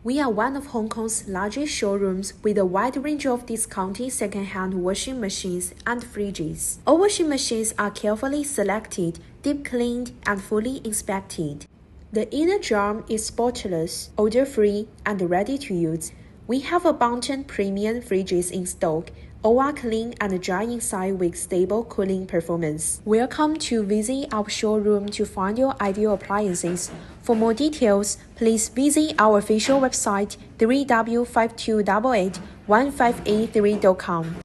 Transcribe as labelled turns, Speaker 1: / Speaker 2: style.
Speaker 1: We are one of Hong Kong's largest showrooms with a wide range of discounted second-hand washing machines and fridges. All washing machines are carefully selected, deep cleaned, and fully inspected. The inner drum is spotless, odor-free, and ready to use. We have abundant premium fridges in stock. All are clean and dry inside with stable cooling performance. Welcome to visit our showroom to find your ideal appliances. For more details, please visit our official website www.52881583.com.